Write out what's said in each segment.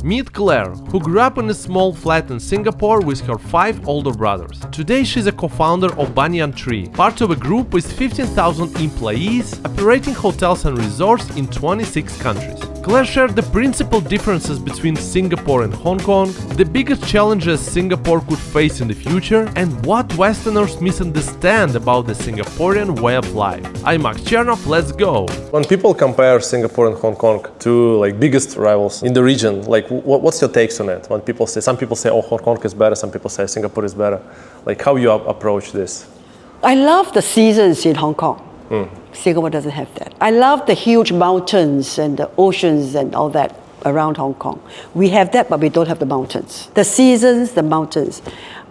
Meet Claire, who grew up in a small flat in Singapore with her 5 older brothers. Today she's a co-founder of Banyan Tree, part of a group with 15,000 employees operating hotels and resorts in 26 countries. Claire shared the principal differences between Singapore and Hong Kong, the biggest challenges Singapore could face in the future, and what Westerners misunderstand about the Singaporean way of life. I'm Chernov, let's go! When people compare Singapore and Hong Kong to biggest rivals in the region, what's your takes on it? When people say, some people say, oh, Hong Kong is better, some people say Singapore is better. How you approach this? I love the seasons in Hong Kong. Singapore doesn't have that. I love the huge mountains and the oceans and all that around Hong Kong. We have that, but we don't have the mountains. The seasons, the mountains.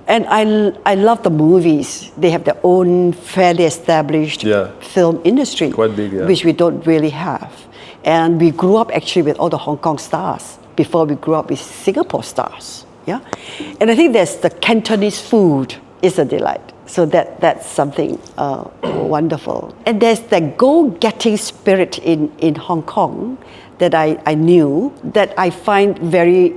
And I love the movies. They have their own fairly established film industry, quite big, which we don't really have. And we grew up actually with all the Hong Kong stars before we grew up with Singapore stars. Yeah, and I think there's the Cantonese food is a delight. So that's something wonderful. And there's the go-getting spirit in Hong Kong that I knew that I find very,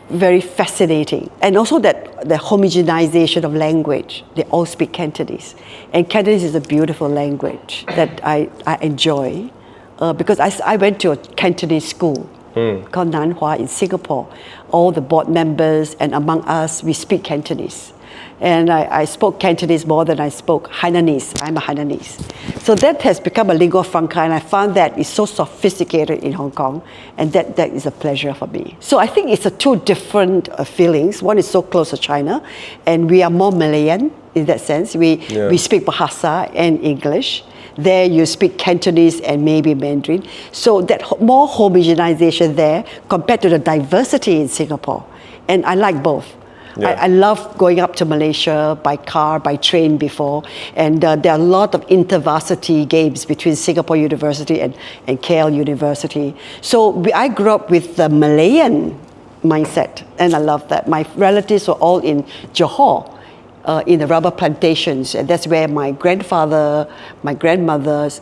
very fascinating. And also that the homogenization of language. They all speak Cantonese. And Cantonese is a beautiful language that I enjoy because I went to a Cantonese school called Nanhua in Singapore. All the board members and among us, we speak Cantonese. And I spoke Cantonese more than I spoke Hainanese. I'm a Hainanese. So that has become a lingua franca, and I found that it's so sophisticated in Hong Kong, and that is a pleasure for me. So I think it's two different feelings. One is so close to China, and we are more Malayan in that sense. We speak Bahasa and English. There you speak Cantonese and maybe Mandarin. So that more homogenization there compared to the diversity in Singapore. And I like both. Yeah. I love going up to Malaysia by car, by train before, and there are a lot of intervarsity games between Singapore University and KL University. So I grew up with the Malayan mindset, and I love that. My relatives were all in Johor, in the rubber plantations, and that's where my grandfather, my grandmothers,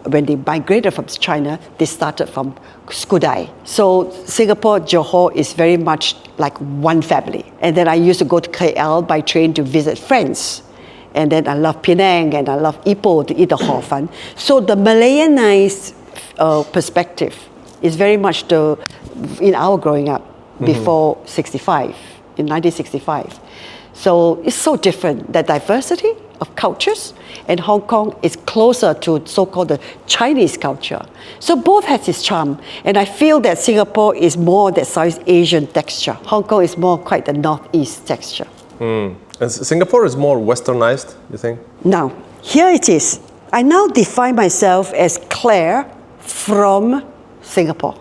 when they migrated from China, they started from Skudai. So Singapore, Johor is very much like one family. And then I used to go to KL by train to visit friends. And then I love Penang and I love Ipoh to eat the hor fun. So the Malayanized perspective is very much in our growing up before 65, in 1965. So it's so different, the diversity of cultures, and Hong Kong is closer to so-called the Chinese culture. So both has its charm, and I feel that Singapore is more that South Asian texture. Hong Kong is more quite the Northeast texture. And Singapore is more Westernized, you think? Now, here it is. I now define myself as Claire from Singapore.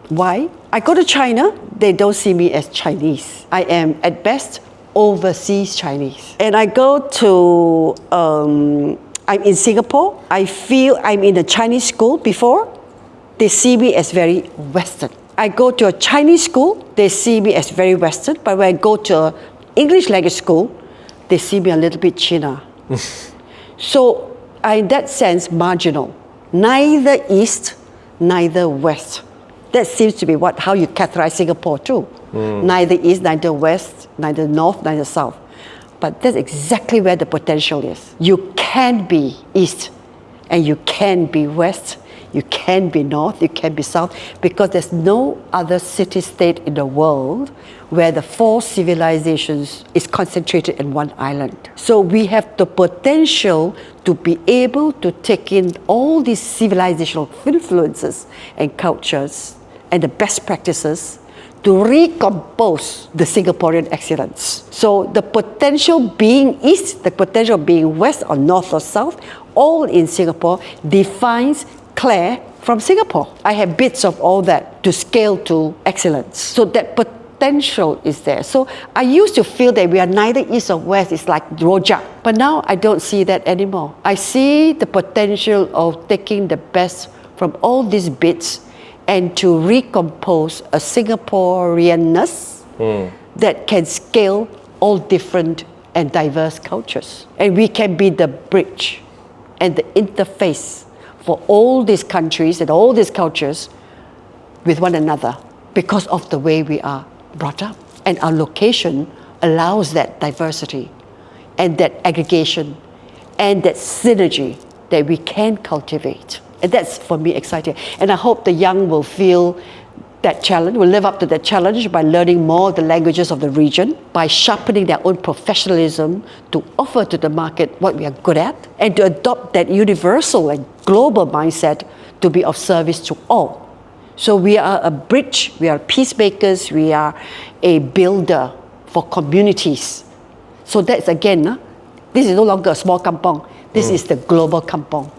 Why? I go to China, they don't see me as Chinese. I am, at best, overseas Chinese. And I go to, I'm in Singapore, I feel I'm in a Chinese school before, they see me as very Western. I go to a Chinese school, they see me as very Western, but when I go to an English language school, they see me a little bit China. So, in that sense, marginal. Neither East, neither West. That seems to be how you categorize Singapore too. Neither East, neither West, neither North, neither South. But that's exactly where the potential is. You can be East, and you can be West, you can be North, you can be South, because there's no other city-state in the world where the 4 civilizations is concentrated in one island. So we have the potential to be able to take in all these civilizational influences and cultures and the best practices to recompose the Singaporean excellence. So the potential being East, the potential being West or North or South, all in Singapore defines Claire from Singapore. I have bits of all that to scale to excellence. So that potential is there. So I used to feel that we are neither East or West, it's like rojak. But now I don't see that anymore. I see the potential of taking the best from all these bits and to recompose a Singaporeanness that can scale all different and diverse cultures. And we can be the bridge and the interface for all these countries and all these cultures with one another. because of the way we are brought up. And our location allows that diversity and that aggregation and that synergy that we can cultivate. And that's, for me, exciting. And I hope the young will feel that challenge, will live up to that challenge by learning more of the languages of the region, by sharpening their own professionalism to offer to the market what we are good at, and to adopt that universal and global mindset to be of service to all. So we are a bridge, we are peacemakers, we are a builder for communities. So that's again, this is no longer a small kampong, this is the global kampong.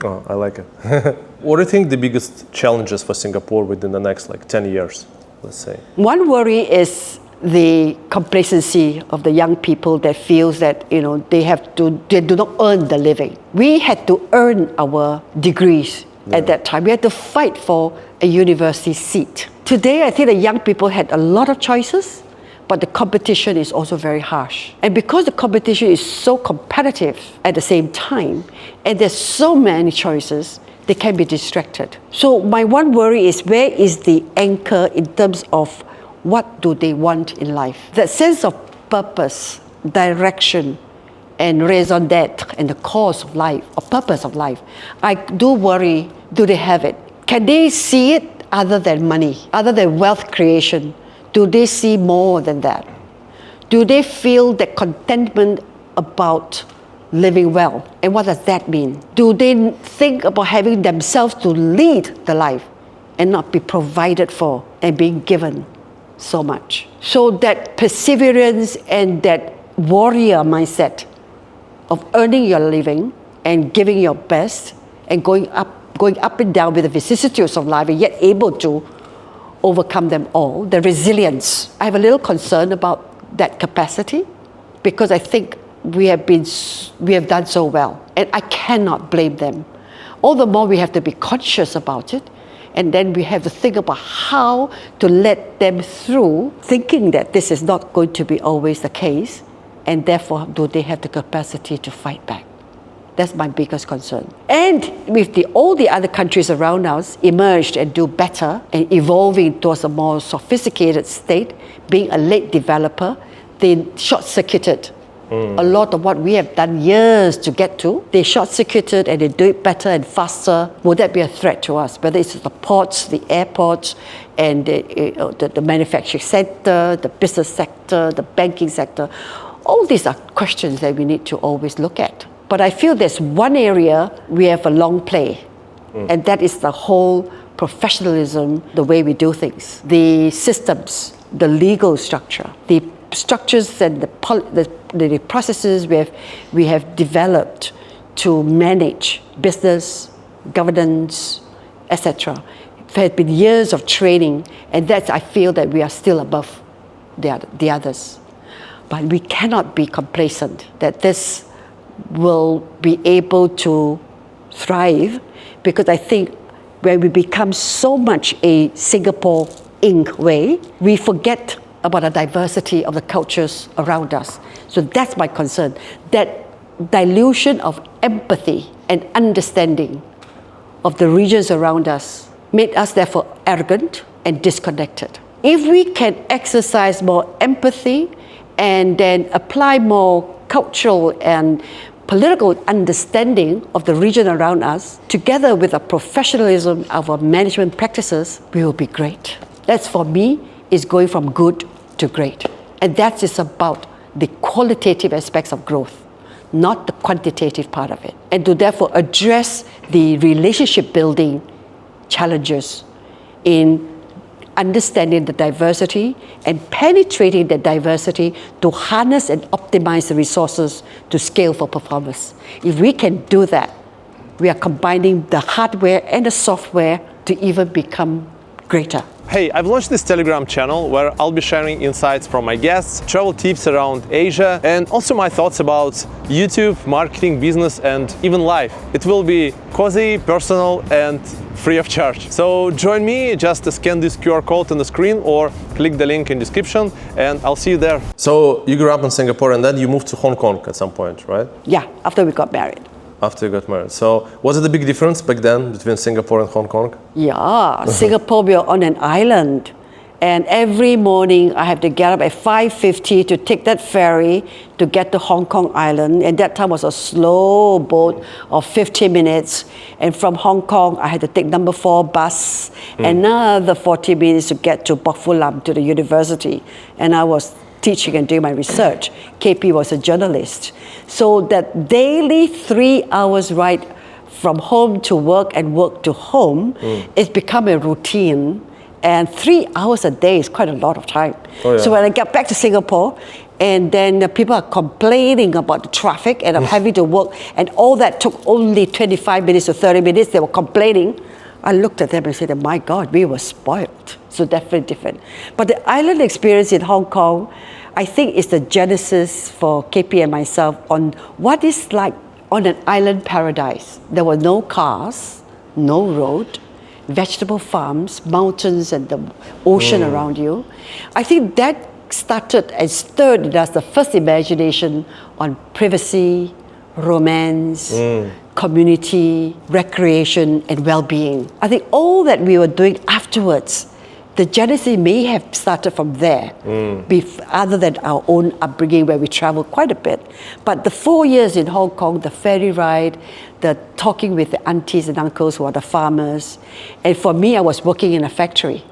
Oh, I like it. What do you think the biggest challenges for Singapore within the next 10 years, let's say? One worry is the complacency of the young people that feels that they do not earn the living. We had to earn our degrees at that time. We had to fight for a university seat. Today, I think the young people had a lot of choices, but the competition is also very harsh. And because the competition is so competitive at the same time, and there's so many choices, they can be distracted. So my one worry is, where is the anchor in terms of what do they want in life? That sense of purpose, direction, and raison d'etre, and the cause of life, or purpose of life. I do worry, do they have it? Can they see it other than money, other than wealth creation? Do they see more than that? Do they feel that contentment about living well? And what does that mean? Do they think about having themselves to lead the life and not be provided for and being given so much? So that perseverance and that warrior mindset of earning your living and giving your best and going up and down with the vicissitudes of life and yet able to overcome them all, the resilience. I have a little concern about that capacity because I think we have done so well, and I cannot blame them. All the more we have to be conscious about it, and then we have to think about how to let them through, thinking that this is not going to be always the case, and therefore do they have the capacity to fight back? That's my biggest concern. And with all the other countries around us emerged and do better and evolving towards a more sophisticated state, being a late developer, they short-circuited a lot of what we have done years to get to. They short-circuited and they do it better and faster. Would that be a threat to us? Whether it's the ports, the airports, and the manufacturing sector, the business sector, the banking sector. All these are questions that we need to always look at. But I feel there's one area we have a long play, and that is the whole professionalism, the way we do things, the systems, the legal structure, the structures and the processes we have developed to manage business, governance, etc. There have been years of training, and that's, I feel that we are still above the others. But we cannot be complacent that this will be able to thrive, because I think when we become so much a Singapore Inc. way, we forget about the diversity of the cultures around us. So that's my concern, that dilution of empathy and understanding of the regions around us made us therefore arrogant and disconnected. If we can exercise more empathy and then apply more cultural and political understanding of the region around us, together with a professionalism of our management practices, we will be great. That's, for me, is going from good to great. And that is about the qualitative aspects of growth, not the quantitative part of it. And to therefore address the relationship building challenges in understanding the diversity and penetrating the diversity to harness and optimize the resources to scale for performance. If we can do that, we are combining the hardware and the software to even become greater. Hey, I've launched this Telegram channel where I'll be sharing insights from my guests, travel tips around Asia, and also my thoughts about YouTube, marketing, business, and even life. It will be cozy, personal, and free of charge. So join me, just scan this QR code on the screen or click the link in description, and I'll see you there. So you grew up in Singapore and then you moved to Hong Kong at some point, right? Yeah, after we got married. After you got married. So was it a big difference back then between Singapore and Hong Kong? Yeah, Singapore, we are on an island. And every morning I have to get up at 5:50 to take that ferry to get to Hong Kong Island. And that time was a slow boat of 50 minutes. And from Hong Kong, I had to take number 4 bus, another 40 minutes to get to Bok Fu Lam, to the university. And I was teaching and doing my research. KP was a journalist. So that daily 3 hours ride from home to work and work to home, it's become a routine. And 3 hours a day is quite a lot of time. Oh, yeah. So when I get back to Singapore, and then the people are complaining about the traffic, and I'm having to work, and all that took only 25 minutes to 30 minutes, they were complaining. I looked at them and said, my God, we were spoiled. So definitely different. But the island experience in Hong Kong, I think is the genesis for KP and myself on what it's like on an island paradise. There were no cars, no road, vegetable farms, mountains, and the ocean around you. I think that started and stirred in us the first imagination on privacy, romance, community, recreation, and well-being. I think all that we were doing afterwards, the genesis may have started from there, other than our own upbringing where we traveled quite a bit. But the 4 years in Hong Kong, the ferry ride, the talking with the aunties and uncles who are the farmers. And for me, I was working in a factory.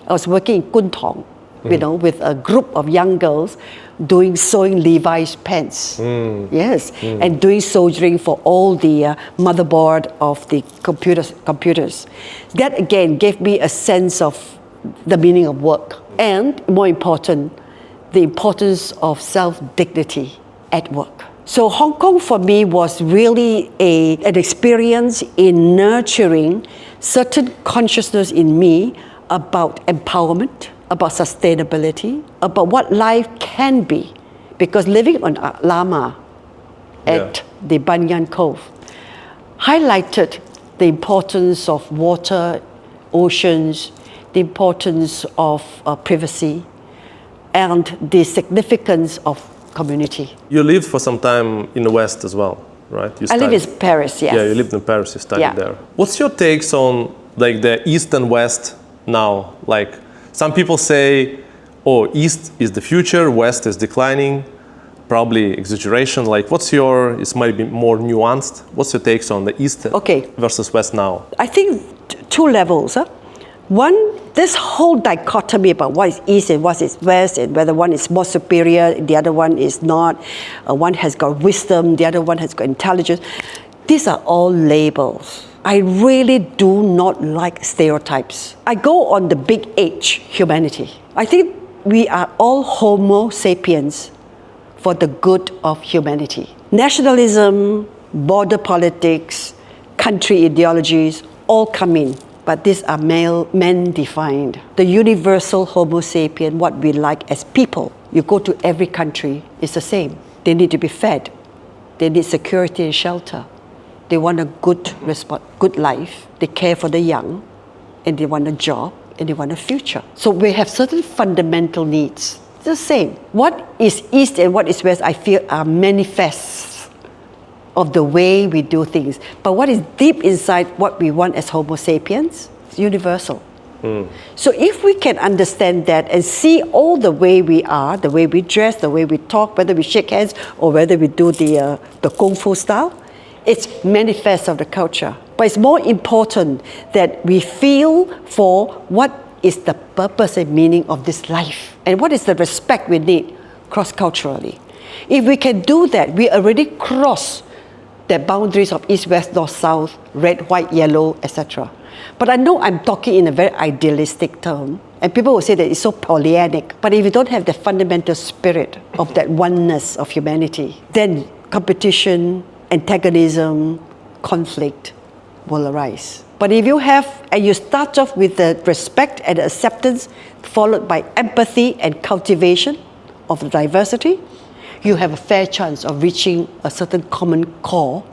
I was working in Kwun Tong, with a group of young girls sewing Levi's pants. And doing soldering for all the motherboard of the computers. That again gave me a sense of the meaning of work, and more important, the importance of self-dignity at work. So Hong Kong for me was really an experience in nurturing certain consciousness in me about empowerment, about sustainability, about what life can be. Because living on Lama at the Banyan Cove highlighted the importance of water, oceans, the importance of privacy, and the significance of community. You lived for some time in the West as well, right? I live in Paris, yes. Yeah, you lived in Paris, you studied there. What's your takes on like the East and West now? Like some people say, oh, East is the future, West is declining, probably exaggeration. Like it might be more nuanced. What's your takes on the East versus West now? I think 2 levels. One, this whole dichotomy about what is East and what is West, and whether one is more superior, the other one is not. One has got wisdom, the other one has got intelligence. These are all labels. I really do not like stereotypes. I go on the big H, humanity. I think we are all Homo sapiens for the good of humanity. Nationalism, border politics, country ideologies all come in. But these are men-defined. The universal Homo sapien, what we like as people, you go to every country, it's the same. They need to be fed. They need security and shelter. They want a good life. They care for the young, and they want a job, and they want a future. So we have certain fundamental needs. It's the same. What is East and what is West, I feel, are manifests of the way we do things. But what is deep inside what we want as Homo sapiens is universal. So if we can understand that and see all the way we are, the way we dress, the way we talk, whether we shake hands or whether we do the Kung Fu style, it's manifest of the culture. But it's more important that we feel for what is the purpose and meaning of this life, and what is the respect we need cross-culturally. If we can do that, we already cross the boundaries of East, West, North, South, red, white, yellow, etc. But I know I'm talking in a very idealistic term, and people will say that it's so Pollyannic. But if you don't have the fundamental spirit of that oneness of humanity, then competition, antagonism, conflict will arise. But if you have, and you start off with the respect and acceptance, followed by empathy and cultivation of the diversity, you have a fair chance of reaching a certain common core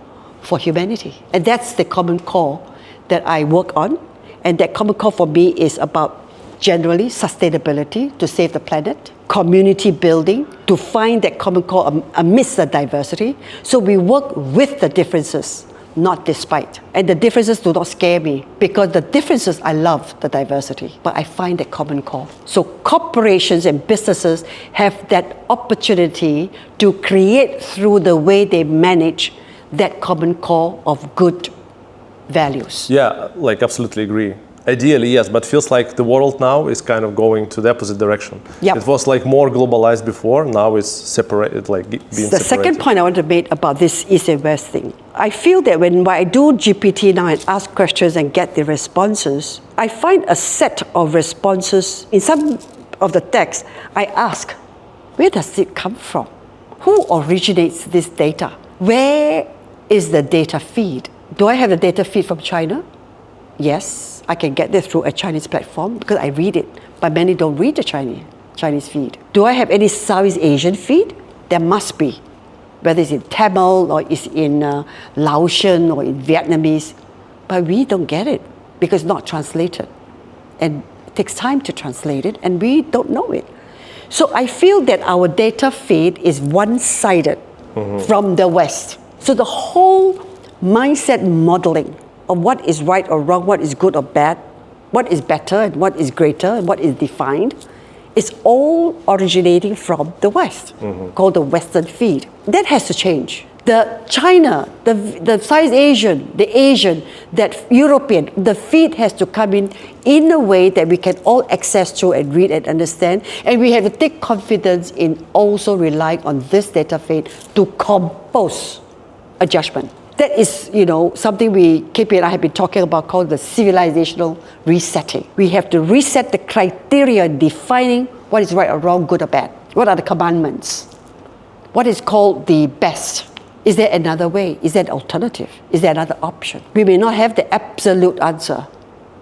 for humanity. And that's the common core that I work on. And that common core for me is about generally sustainability to save the planet, community building, to find that common core amidst the diversity. So we work with the differences, not despite. And the differences do not scare me because the differences, I love the diversity, but I find that common core. So corporations and businesses have that opportunity to create through the way they manage that common core of good values. Yeah, like absolutely agree. Ideally, yes, but feels like the world now is kind of going to the opposite direction. Yep. It was like more globalized before, now it's separated, like being separated. The second point I want to make about this East and West thing, I feel that when I do GPT now and ask questions and get the responses, I find a set of responses in some of the text. I ask, where does it come from? Who originates this data? Where is the data feed? Do I have the data feed from China? Yes, I can get this through a Chinese platform because I read it, but many don't read the Chinese feed. Do I have any Southeast Asian feed? There must be, whether it's in Tamil or it's in Laotian or in Vietnamese, but we don't get it because it's not translated. And it takes time to translate it and we don't know it. So I feel that our data feed is one-sided from the West. So the whole mindset modeling of what is right or wrong, what is good or bad, what is better and what is greater and what is defined, is all originating from the West, called the Western feed. That has to change. The China, the Southeast Asian, the Asian, that European, the feed has to come in a way that we can all access to and read and understand. And we have to take confidence in also relying on this data feed to compose a judgment. That is, something KP and I have been talking about called the civilizational resetting. We have to reset the criteria defining what is right or wrong, good or bad. What are the commandments? What is called the best? Is there another way? Is there an alternative? Is there another option? We may not have the absolute answer,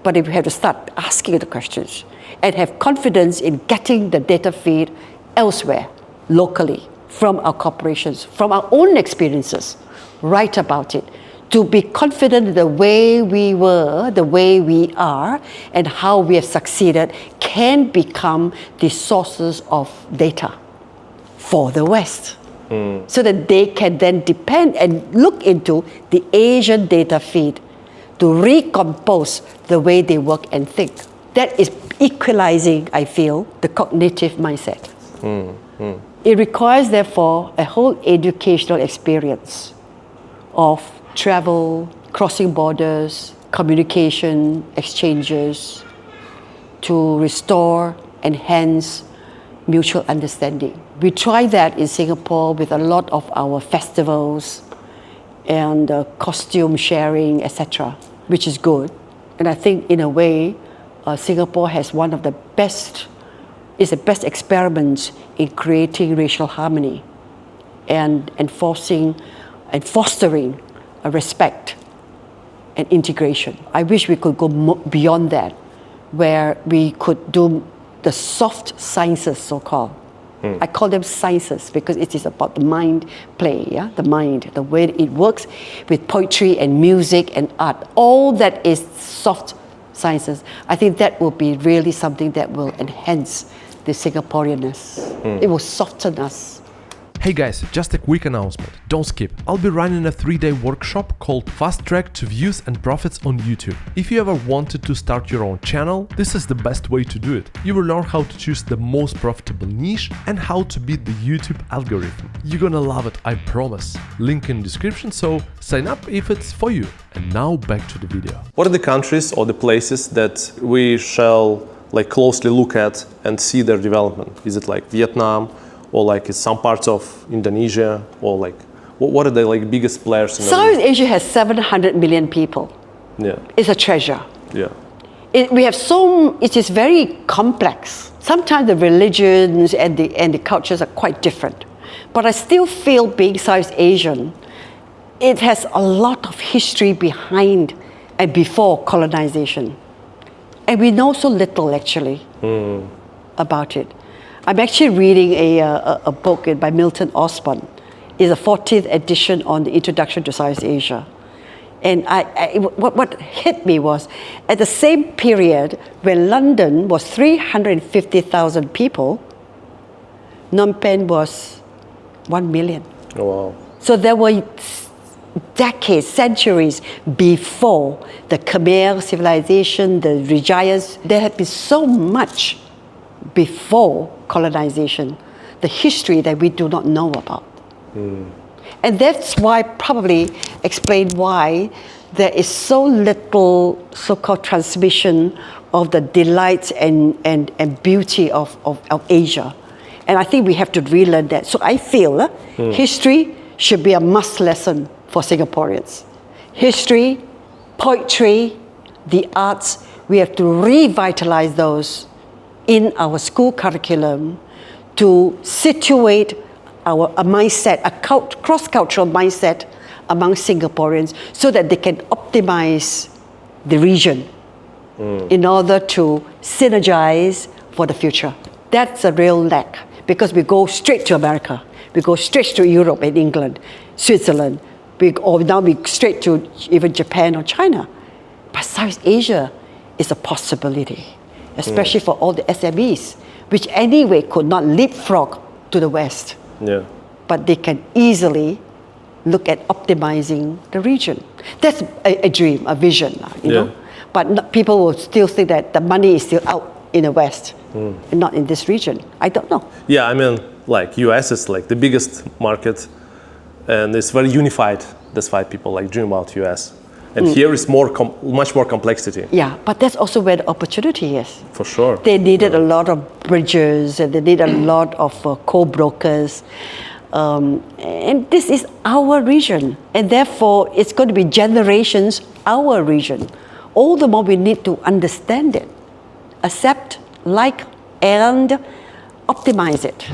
but if we have to start asking the questions and have confidence in getting the data feed elsewhere, locally, from our corporations, from our own experiences, write about it, to be confident the way we were, the way we are, and how we have succeeded can become the sources of data for the West. So that they can then depend and look into the Asian data feed to recompose the way they work and think. That is equalizing, I feel, the cognitive mindset. It requires, therefore, a whole educational experience of travel, crossing borders, communication, exchanges, to restore, enhance mutual understanding. We try that in Singapore with a lot of our festivals and costume sharing, etc., which is good. And I think in a way, Singapore has one of the best experiments in creating racial harmony and enforcing and fostering a respect and integration. I wish we could go beyond that, where we could do the soft sciences, so-called. I call them sciences because it is about the mind play, the mind, the way it works with poetry and music and art. All that is soft sciences. I think that will be really something that will enhance the Singaporeanness. It will soften us. Hey guys, just a quick announcement, don't skip. I'll be running a 3-day workshop called Fast Track to Views and Profits on YouTube. If you ever wanted to start your own channel, this is the best way to do it. You will learn how to choose the most profitable niche and how to beat the YouTube algorithm. You're gonna love it, I promise. Link in description, so sign up if it's for you. And now back to the video. What are the countries or the places that we shall closely look at and see their development? Is it like Vietnam? Or like some parts of Indonesia, or what are the biggest players in Southeast Asia has 700 million people. Yeah. It's a treasure. Yeah. It is very complex. Sometimes the religions and the cultures are quite different. But I still feel, being Southeast Asian, it has a lot of history behind and before colonization. And we know so little actually about it. I'm actually reading a book by Milton Osborne. It's a 14th edition on the introduction to Southeast Asia. And what hit me was, at the same period when London was 350,000 people, Phnom Penh was 1 million. Oh, wow. So there were decades, centuries before the Khmer civilization, the Vijayas. There had been so much before colonization, the history that we do not know about. And that's why probably explain why there is so little so-called transmission of the delights and beauty of Asia. And I think we have to relearn that. So I feel history should be a must lesson for Singaporeans. History, poetry, the arts, we have to revitalize those in our school curriculum to situate a mindset, a cross-cultural mindset among Singaporeans so that they can optimize the region in order to synergize for the future. That's a real lack because we go straight to America. We go straight to Europe and England, Switzerland, or now we straight to even Japan or China. But Southeast Asia is a possibility, especially for all the SMEs, which anyway could not leapfrog to the West. Yeah. But they can easily look at optimizing the region. That's a dream, a vision, you know. But people will still think that the money is still out in the West and not in this region. I don't know. Yeah, I mean, like US is like the biggest market and it's very unified. That's why people like dream about US. And here is much more complexity. Yeah, but that's also where the opportunity is. For sure. They needed a lot of bridges and they need a lot of co-brokers. And this is our region. And therefore, it's going to be generations, our region. All the more we need to understand it, accept, like, and optimize it.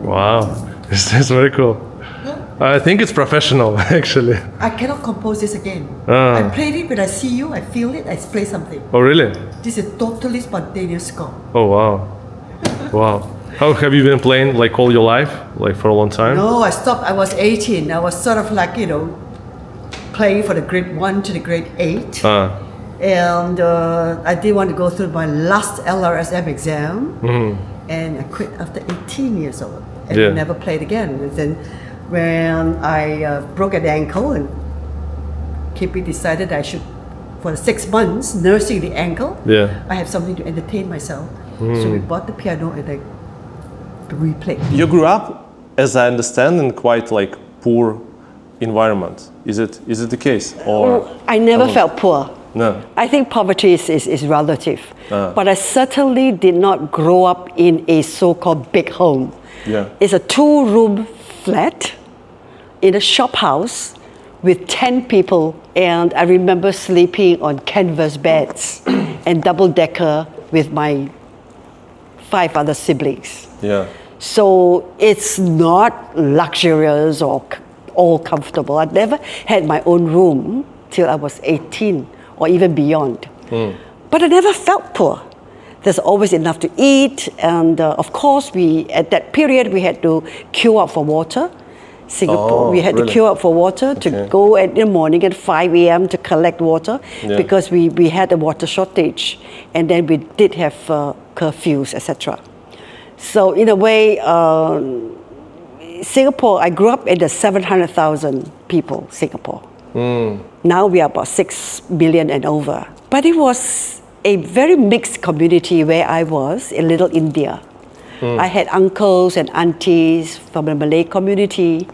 Wow, this is very cool. I think it's professional, actually. I cannot compose this again. I played it when I see you, I feel it, I play something. Oh, really? This is a totally spontaneous score. Oh, wow. Wow. How have you been playing like all your life, like for a long time? No, I stopped, I was 18. I was sort of like, playing for the grade 1 to the grade 8. And I didn't want to go through my last LRSM exam. And I quit after 18 years old. And never played again. And then when I broke an ankle and KP decided I should, for 6 months, nursing the ankle, I have something to entertain myself. So we bought the piano and I replayed. You grew up, as I understand, in quite like poor environment. Is it the case? Or I never felt poor. No. I think poverty is relative. But I certainly did not grow up in a so-called big home. It's a 2-room flat in a shop house with 10 people. And I remember sleeping on canvas beds and double-decker with my 5 other siblings. So it's not luxurious or all comfortable. I never had my own room till I was 18 or even beyond. But I never felt poor. There's always enough to eat. And of course, at that period, we had to queue up for water. Singapore, we had to queue up for water to go in the morning at 5 a.m. to collect water because we had a water shortage. And then we did have curfews, etc. So in a way, Singapore, I grew up in the 700,000 people, Singapore. Now we are about 6 million and over. But it was a very mixed community where I was, in Little India. I had uncles and aunties from the Malay community,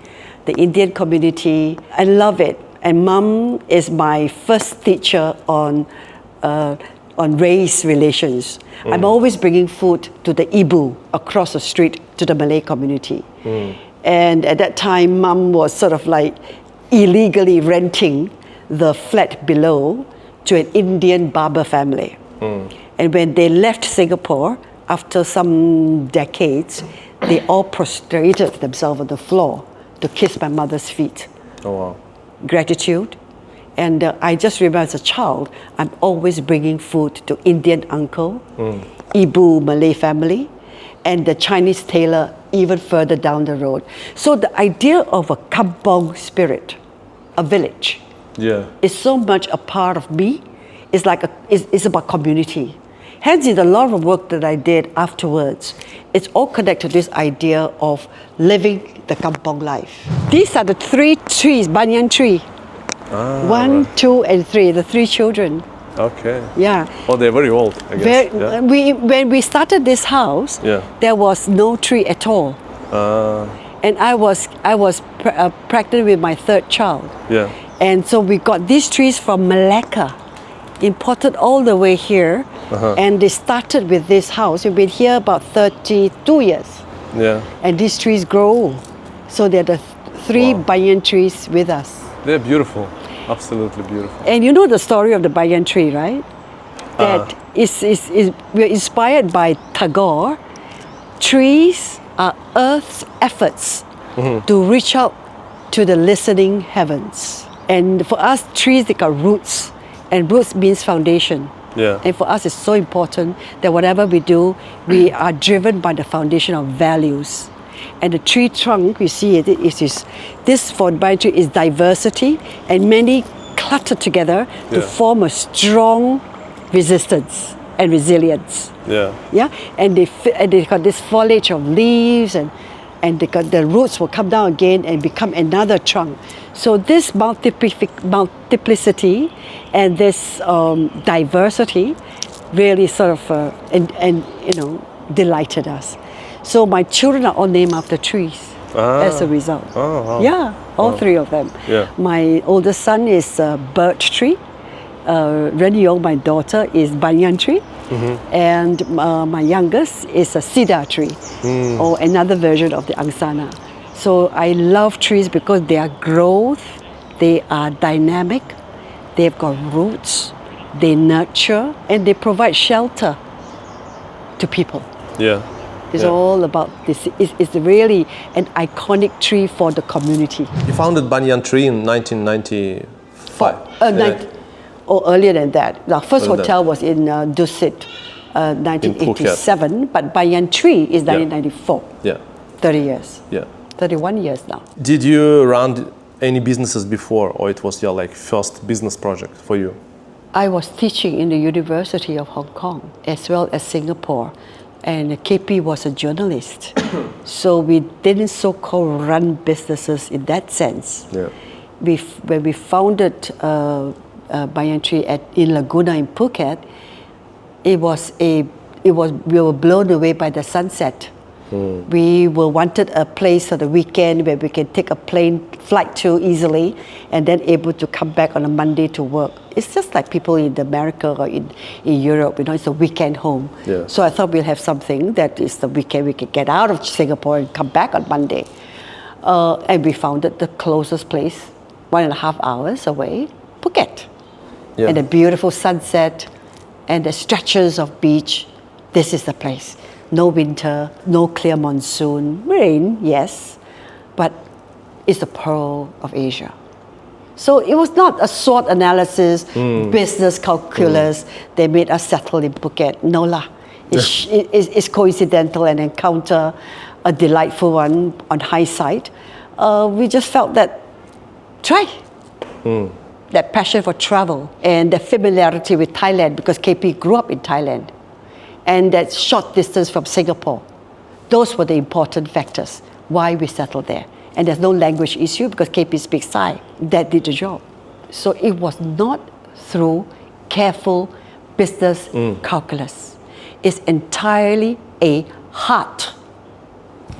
the Indian community. I love it. And Mom is my first teacher on race relations. I'm always bringing food to the Ibu across the street to the Malay community. And at that time, Mom was sort of like illegally renting the flat below to an Indian barber family. And when they left Singapore, after some decades, they all prostrated themselves on the floor to kiss my mother's feet. Oh, wow. Gratitude And I just remember as a child, I'm always bringing food to Indian uncle, Ibu Malay family, and the Chinese tailor even further down the road. So the idea of a kampong spirit, a village, is so much a part of me. It's like it's about community. Hence, in a lot of work that I did afterwards, it's all connected to this idea of living the kampong life. These are the 3 trees, Banyan Tree. 1, 2, and 3, the 3 children. Okay. Yeah. Oh, they're very old, I guess. When we started this house, there was no tree at all. And I was pregnant with my 3rd child. Yeah. And so we got these trees from Malacca, imported all the way here. And they started with this house. We've been here about 32 years. Yeah. And these trees grow. So they're the 3 banyan trees with us. They're beautiful, absolutely beautiful. And you know the story of the banyan tree, right? That we're inspired by Tagore. Trees are Earth's efforts to reach out to the listening heavens. And for us, trees, they got roots, and roots means foundation. Yeah. And for us, it's so important that whatever we do, we are driven by the foundation of values. And the tree trunk, we see this for banyan tree is diversity and many cluttered together to form a strong resistance and resilience. Yeah. And they got this foliage of leaves, and they got the roots will come down again and become another trunk. So this multiplicity and this diversity really sort of delighted us. So my children are all named after trees as a result. Oh, wow. Yeah, all 3 of them. Yeah. My oldest son is a birch tree. Ren Yong, my daughter, is Banyan Tree. And my youngest is a cedar tree, or another version of the angsana. So I love trees because they are growth, they are dynamic, they've got roots, they nurture, and they provide shelter to people. Yeah. It's all about this. It's really an iconic tree for the community. You founded Banyan Tree in 1995. Earlier than that. The first hotel was in Dusit, 1987, but Banyan Tree is 1994. Yeah. 30 years. Yeah. 31 years now. Did you run any businesses before, or it was your first business project for you? I was teaching in the University of Hong Kong as well as Singapore. And KP was a journalist. So we didn't so-called run businesses in that sense. Yeah. When we founded Banyan Tree in Laguna in Phuket, we were blown away by the sunset. We wanted a place for the weekend where we can take a flight to easily and then able to come back on a Monday to work. It's just like people in America or in Europe, it's a weekend home. Yeah. So I thought we'll have something that is the weekend we can get out of Singapore and come back on Monday. And we founded the closest place, 1.5 hours away, Phuket. Yeah. And a beautiful sunset and the stretches of beach. This is the place. No winter, no clear monsoon, rain, yes, but it's the pearl of Asia. So it was not a SWOT analysis, business calculus. They made us settle in Phuket. No lah. It's coincidental and encounter, a delightful one on hindsight. We just felt that, try. That passion for travel and the familiarity with Thailand, because KP grew up in Thailand. And that short distance from Singapore. Those were the important factors why we settled there. And there's no language issue because KP speaks Thai. That did the job. So it was not through careful business calculus. It's entirely a heart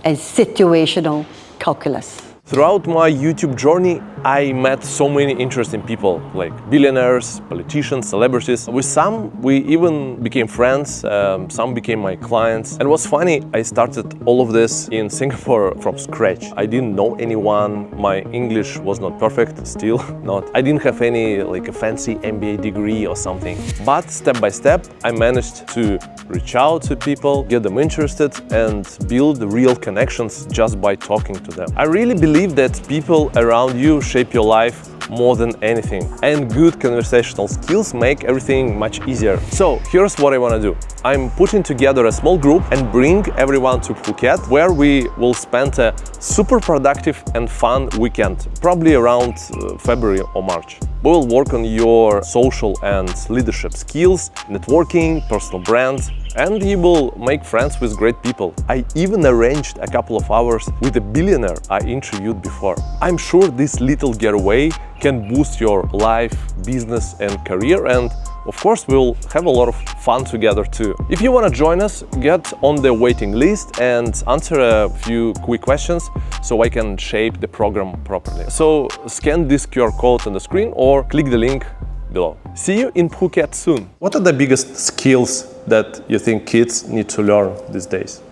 and situational calculus. Throughout my YouTube journey, I met so many interesting people, like billionaires, politicians, celebrities. With some, we even became friends, some became my clients. And what's funny, I started all of this in Singapore from scratch. I didn't know anyone, my English was not perfect, still not. I didn't have any a fancy MBA degree or something. But step by step, I managed to reach out to people, get them interested, and build real connections just by talking to them. I really believe that people around you shape shape your life more than anything. And good conversational skills make everything much easier. So here's what I want to do. I'm putting together a small group and bring everyone to Phuket, where we will spend a super productive and fun weekend, probably around February or March. We will work on your social and leadership skills, networking, personal brands, and you will make friends with great people. I even arranged a couple of hours with a billionaire I interviewed before. I'm sure this little getaway can boost your life, business and career, and of course we'll have a lot of fun together too. If you want to join us, get on the waiting list and answer a few quick questions so I can shape the program properly. So scan this QR code on the screen or click the link below. See you in Phuket soon. What are the biggest skills that you think kids need to learn these days?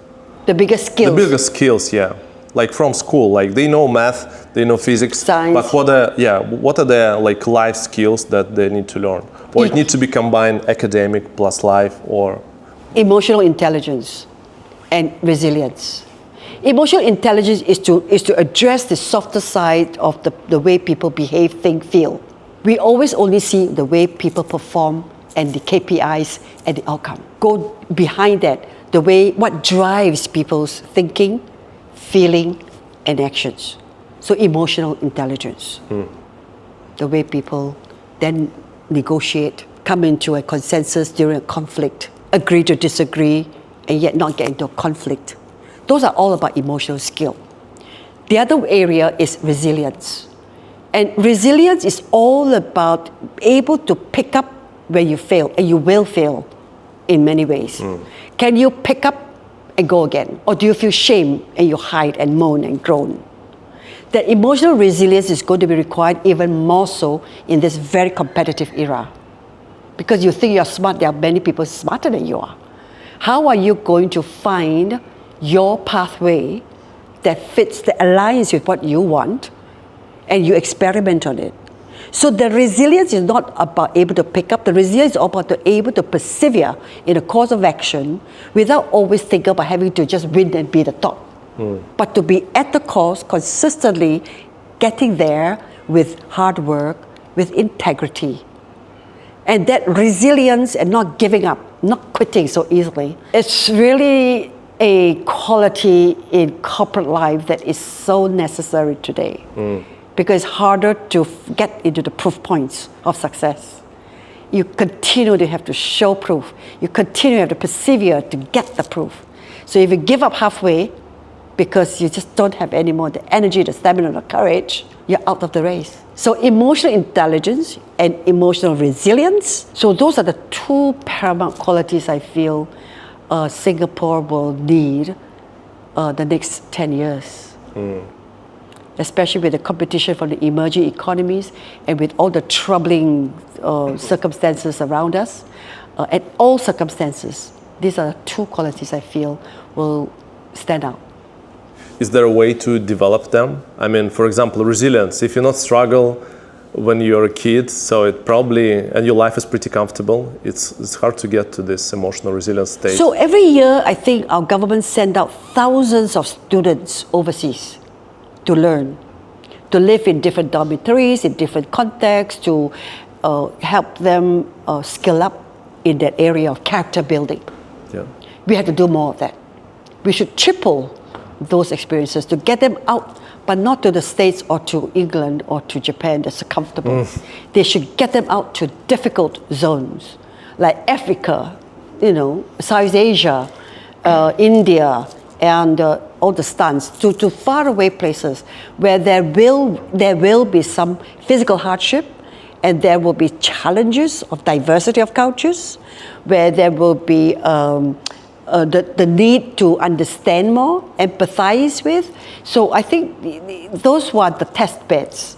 The biggest skills? The biggest skills, yeah. Like from school, like they know math, they know physics, science. But what are the like life skills that they need to learn? Or it needs to be combined academic plus life, or? Emotional intelligence and resilience. Emotional intelligence is to address the softer side of the way people behave, think, feel. We always only see the way people perform and the KPIs and the outcome. Go behind that, the way, what drives people's thinking, feeling, and actions. So emotional intelligence. The way people then negotiate, come into a consensus during a conflict, agree to disagree, and yet not get into a conflict. Those are all about emotional skill. The other area is resilience. And resilience is all about able to pick up when you fail, and you will fail in many ways. Can you pick up and go again? Or do you feel shame and you hide and moan and groan? That emotional resilience is going to be required even more so in this very competitive era. Because you think you're smart, there are many people smarter than you are. How are you going to find your pathway that fits the alliance with what you want, and you experiment on it? So the resilience is not about able to pick up, the resilience is about to able to persevere in a course of action without always thinking about having to just win and be the top. But to be at the course, consistently getting there with hard work, with integrity. And that resilience and not giving up, not quitting so easily, it's really a quality in corporate life that is so necessary today. Because it's harder to get into the proof points of success. You continue to have to show proof. You continue to have to persevere to get the proof. So if you give up halfway because you just don't have any more the energy, the stamina, the courage, you're out of the race. So emotional intelligence and emotional resilience, so those are the two paramount qualities I feel Singapore will need the next 10 years. Especially with the competition from the emerging economies and with all the troubling circumstances around us. At all circumstances, these are two qualities I feel will stand out. Is there a way to develop them? I mean, for example, resilience. If you not struggle when you're a kid, so it probably, and your life is pretty comfortable, it's hard to get to this emotional resilience state. So every year, I think our government send out thousands of students overseas to learn, to live in different dormitories, in different contexts, to help them skill up in that area of character building. We have to do more of that. We should triple those experiences to get them out, but not to the States or to England or to Japan that's comfortable. They should get them out to difficult zones, like Africa, South Asia, India, and all the stunts, to faraway places where there will be some physical hardship, and there will be challenges of diversity of cultures, where there will be the need to understand more, empathize with. So I think those were the test beds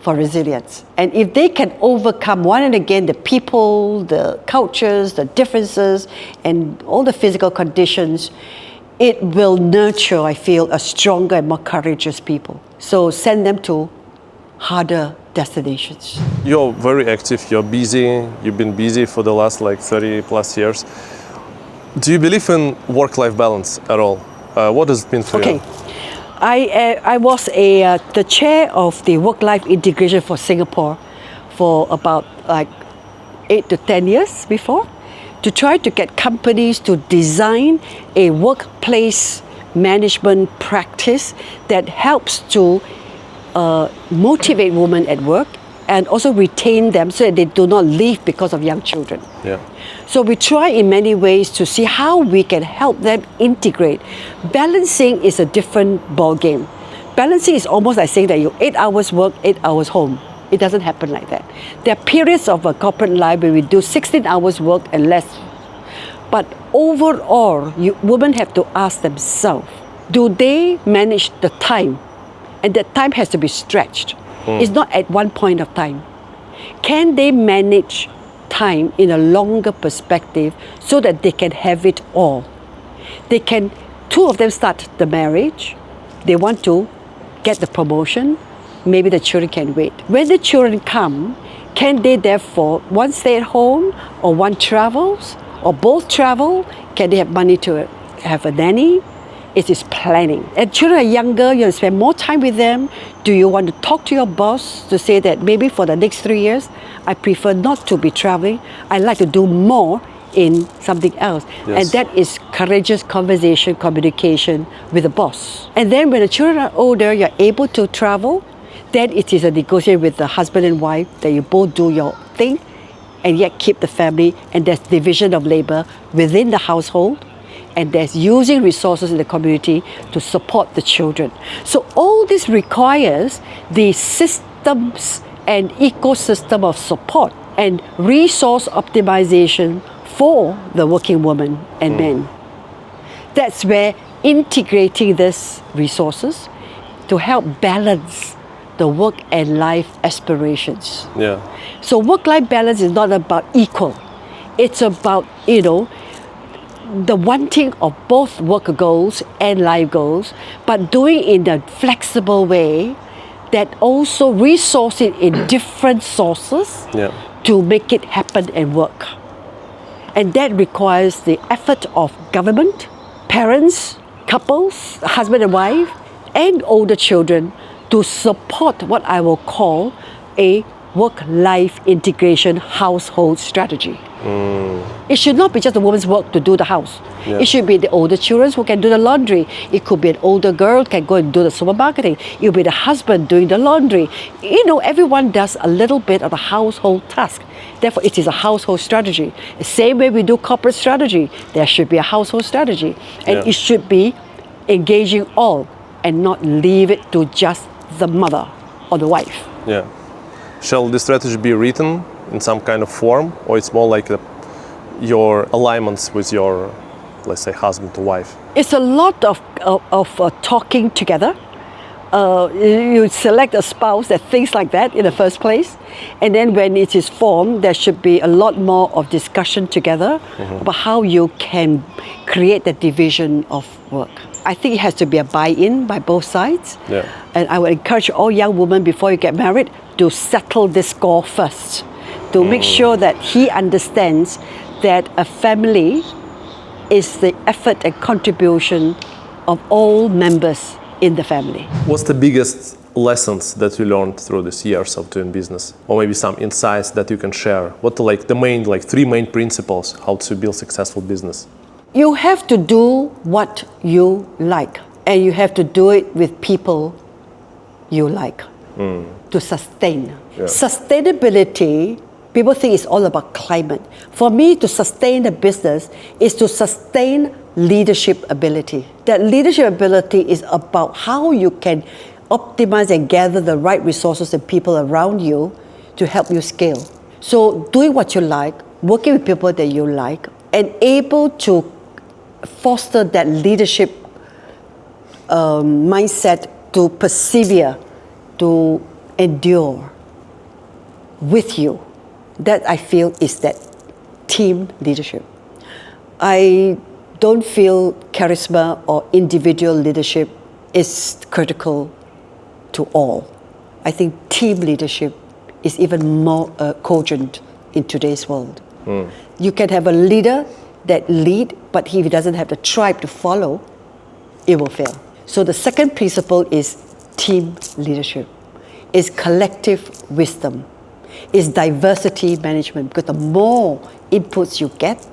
for resilience. And if they can overcome one and again the people, the cultures, the differences, and all the physical conditions, it will nurture, I feel, a stronger and more courageous people. So send them to harder destinations. You're very active, you're busy, you've been busy for the last 30 plus years. Do you believe in work-life balance at all? What does it mean for you? I was the chair of the work-life integration for Singapore for about like 8 to 10 years before, to try to get companies to design a workplace management practice that helps to motivate women at work and also retain them so that they do not leave because of young children. Yeah. So we try in many ways to see how we can help them integrate. Balancing is a different ball game. Balancing is almost like saying that you 8 hours work, 8 hours home. It doesn't happen like that. There are periods of a corporate life where we do 16 hours work and less. But overall, women have to ask themselves, do they manage the time? And that time has to be stretched. It's not at one point of time. Can they manage time in a longer perspective so that they can have it all? They can, two of them start the marriage, they want to get the promotion, maybe the children can wait. When the children come, can they therefore, one stay at home or one travels or both travel? Can they have money to have a nanny? It is planning. And children are younger, you spend more time with them. Do you want to talk to your boss to say that maybe for the next 3 years, I prefer not to be traveling. I like to do more in something else. Yes. And that is courageous conversation, communication with the boss. And then when the children are older, you're able to travel, then it is a negotiation with the husband and wife that you both do your thing and yet keep the family, and there's division of labor within the household. And there's using resources in the community to support the children. So all this requires the systems and ecosystem of support and resource optimization for the working woman and men. That's where integrating these resources to help balance the work and life aspirations. Yeah. So work-life balance is not about equal. It's about, the wanting of both work goals and life goals, but doing it in a flexible way that also resource it in different sources to make it happen and work. And that requires the effort of government, parents, couples, husband and wife, and older children to support what I will call a work-life integration household strategy. It should not be just a woman's work to do the house. It should be the older children who can do the laundry. It could be an older girl can go and do the supermarketing. It will be the husband doing the laundry. Everyone does a little bit of a household task. Therefore, it is a household strategy. The same way we do corporate strategy, there should be a household strategy. And it should be engaging all and not leave it to just the mother or the wife. Yeah. Shall this strategy be written in some kind of form, or it's more like your alignments with your, let's say, husband or wife? It's a lot of talking together. You select a spouse that thinks like that in the first place, and then when it is formed, there should be a lot more of discussion together about how you can create the division of work. I think it has to be a buy-in by both sides. And I would encourage all young women before you get married to settle this score first, to make sure that he understands that a family is the effort and contribution of all members in the family. What's the biggest lessons that you learned through these years of doing business, or maybe some insights that you can share? What are the main, three main principles how to build successful business? You have to do what you like, and you have to do it with people you like to sustain. Sustainability, people think it's all about climate. For me, to sustain a business is to sustain leadership ability. That leadership ability is about how you can optimize and gather the right resources and people around you to help you scale. So doing what you like, working with people that you like, and able to foster that leadership mindset to persevere, to endure with you. That I feel is that team leadership. I don't feel charisma or individual leadership is critical to all. I think team leadership is even more cogent in today's world. You can have a leader that lead, but if he doesn't have the tribe to follow, it will fail. So the second principle is team leadership, is collective wisdom, is diversity management, because the more inputs you get,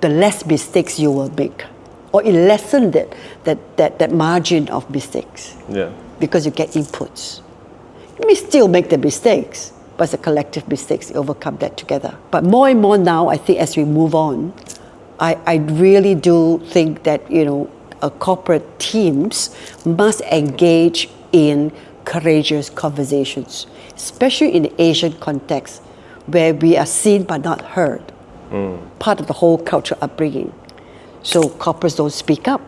the less mistakes you will make. Or it lessens that margin of mistakes. Yeah. Because you get inputs. You may still make the mistakes, but it's a collective mistakes, you overcome that together. But more and more now, I think as we move on, I really do think that, corporate teams must engage in courageous conversations, especially in the Asian context, where we are seen but not heard. Part of the whole cultural upbringing. So corporates don't speak up.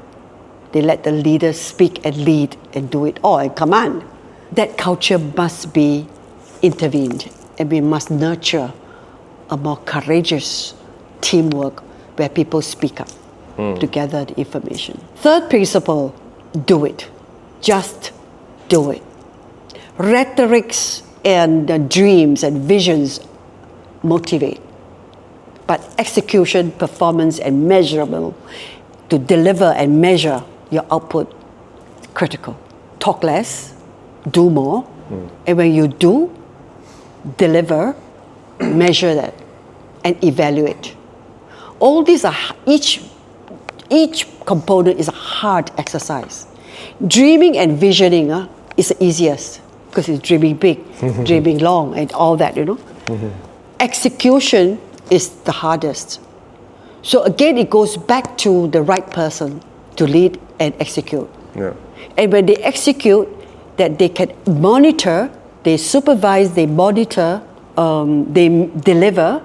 They let the leaders speak and lead and do it all and command. That culture must be intervened, and we must nurture a more courageous teamwork where people speak up to gather the information. Third principle, do it. Just do it. Rhetorics and dreams and visions motivate, but execution, performance, and measurable to deliver and measure your output, critical. Talk less, do more, and when you do, deliver, measure that, and evaluate. All these are, each component is a hard exercise. Dreaming and visioning is the easiest, because it's dreaming big, dreaming long, and all that, Execution is the hardest. So again, it goes back to the right person to lead and execute. Yeah. And when they execute, that they can monitor, they supervise, they monitor, they deliver,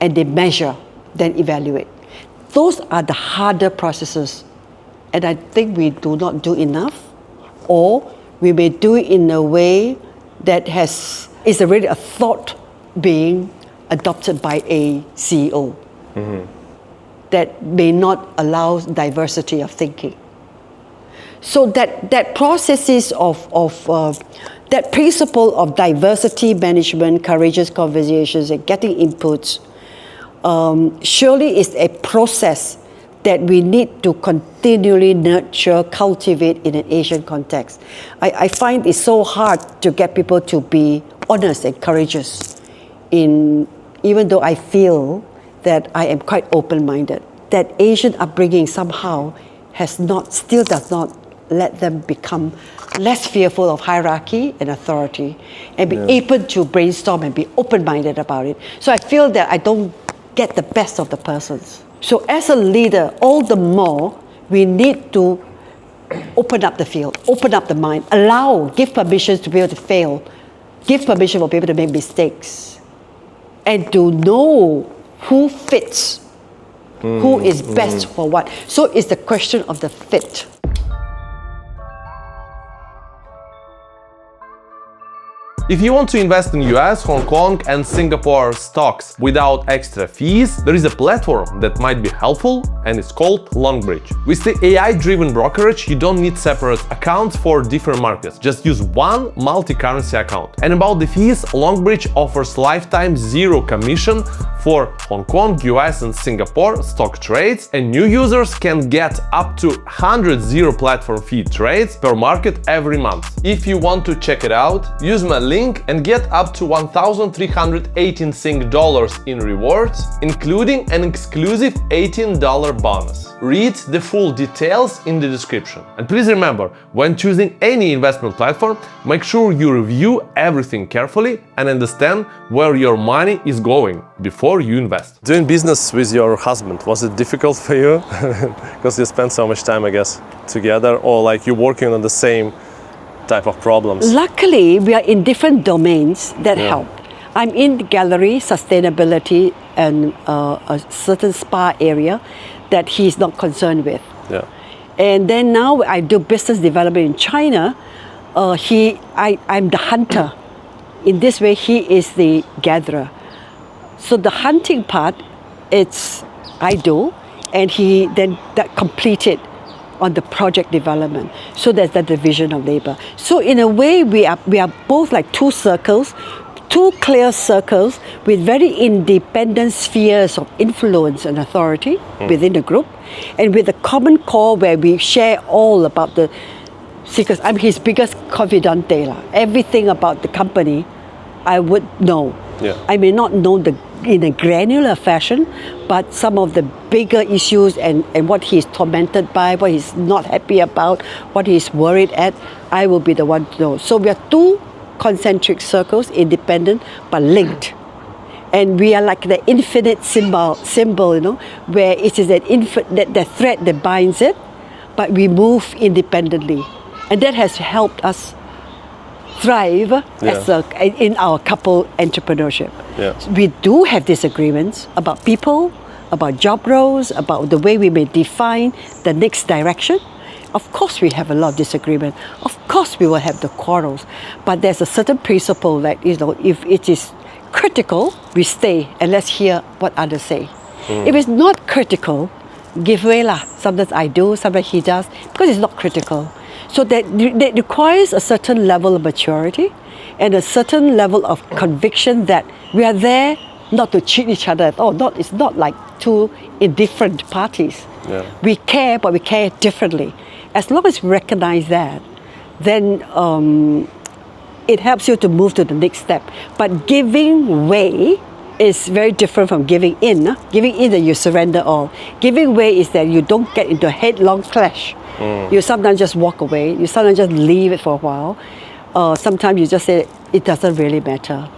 and they measure, then evaluate. Those are the harder processes. And I think we do not do enough, or we may do it in a way that is already a thought being adopted by a CEO that may not allow diversity of thinking. So that processes of that principle of diversity management, courageous conversations, and getting inputs surely is a process that we need to continually nurture, cultivate in an Asian context. I find it's so hard to get people to be honest and courageous, even though I feel that I am quite open-minded. That Asian upbringing somehow still does not let them become less fearful of hierarchy and authority, and be able to brainstorm and be open-minded about it. So I feel that I don't get the best of the persons. So as a leader, all the more we need to open up the field, open up the mind, give permission to be able to fail, give permission for people to make mistakes, and to know who fits, who is best for what. So it's the question of the fit. If you want to invest in US, Hong Kong and Singapore stocks without extra fees, there is a platform that might be helpful, and it's called Longbridge. With the AI-driven brokerage, you don't need separate accounts for different markets. Just use one multi-currency account. And about the fees, Longbridge offers lifetime zero commission for Hong Kong, US and Singapore stock trades, and new users can get up to 100 zero platform fee trades per market every month. If you want to check it out, use my link and get up to 1,318 Sing dollars in rewards, including an exclusive $18 bonus. Read the full details in the description. And please remember, when choosing any investment platform, make sure you review everything carefully and understand where your money is going before you invest. Doing business with your husband, was it difficult for you? Because you spend so much time, I guess, together, or like you're working on the same type of problems? Luckily, we are in different domains that help. I'm in the gallery, sustainability, and a certain spa area that he's not concerned with. Yeah. And then now I do business development in China. I'm the hunter. In this way, he is the gatherer. So the hunting part, I do, and he then completed on the project development. So there's that division of labor. So in a way, we are both like two circles, two clear circles with very independent spheres of influence and authority within the group, and with a common core where we share all about the secrets. I'm his biggest confidante. Everything about the company, I would know. Yeah. I may not know in a granular fashion, but some of the bigger issues and what he's tormented by, what he's not happy about, what he's worried at, I will be the one to know. So we are two concentric circles, independent but linked. And we are like the infinite symbol, where it is that thread that binds it, but we move independently. And that has helped us thrive in our couple entrepreneurship. Yeah. We do have disagreements about people, about job roles, about the way we may define the next direction. Of course we have a lot of disagreement. Of course we will have the quarrels. But there's a certain principle that, if it is critical, we stay and let's hear what others say. If it's not critical, give way lah. Sometimes I do, sometimes he does, because it's not critical. So that requires a certain level of maturity and a certain level of conviction that we are there not to cheat each other at all. It's not like two indifferent parties. Yeah. We care, but we care differently. As long as we recognize that, then it helps you to move to the next step. But giving way is very different from giving in. Giving in that you surrender all. Giving way is that you don't get into a headlong clash. You sometimes just walk away. You sometimes just leave it for a while. Sometimes you just say it doesn't really matter.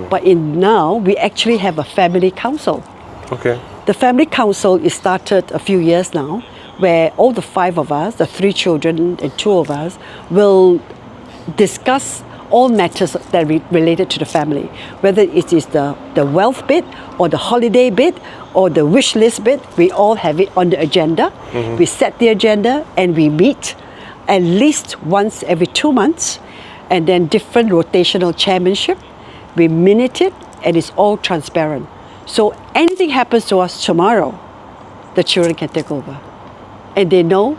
But now we actually have a family council. Okay. The family council is started a few years now, where all the five of us, the three children and two of us, will discuss all matters that related to the family, whether it is the wealth bit or the holiday bit or the wish list bit. We all have it on the agenda. We set the agenda and we meet at least once every 2 months, and then different rotational chairmanship. We minute it and it's all transparent. So anything happens to us tomorrow, the children can take over. And they know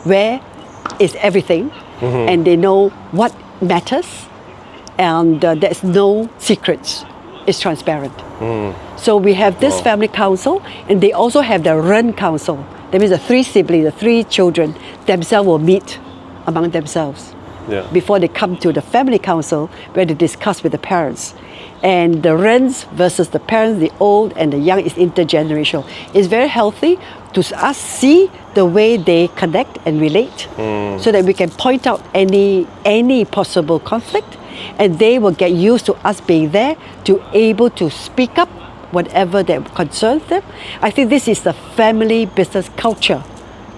where is everything, and they know what matters, and there's no secrets. It's transparent. So we have this family council, and they also have the Ren council. That means the three siblings, the three children themselves will meet among themselves before they come to the family council, where they discuss with the parents. And the Rens versus the parents, the old and the young, is intergenerational. It's very healthy to us see the way they connect and relate, so that we can point out any possible conflict, and they will get used to us being there to able to speak up whatever that concerns them. I think this is the family business culture